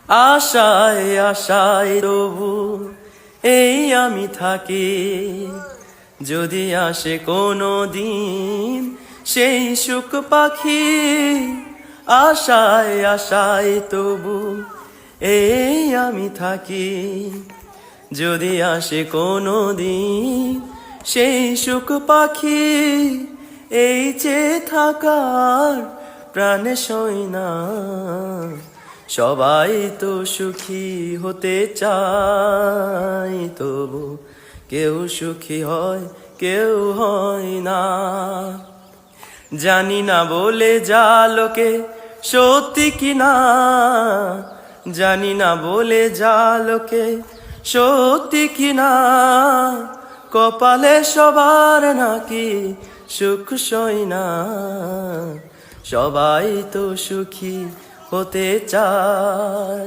আশায় আশায় তবু এই আমি থাকি, যদি আসে কোনো দিন সেই সুখ পাখি। আশায় আশায় তবু এই আমি থাকি, যদি আসে কোনো দিন সেই সুখ পাখি। এই যে থাকার প্রাণে সই না, সবাই তো সুখী হতে চায়, তবু কেউ সুখী হয় কেউ হয় না। জানি না বলে যা লোকে সত্যি কিনা, জানি না বলে যা লোকে সত্যি কিনা, কপালে সবার নাকি সুখ সই না। সবাই তো সুখী হতে চায়,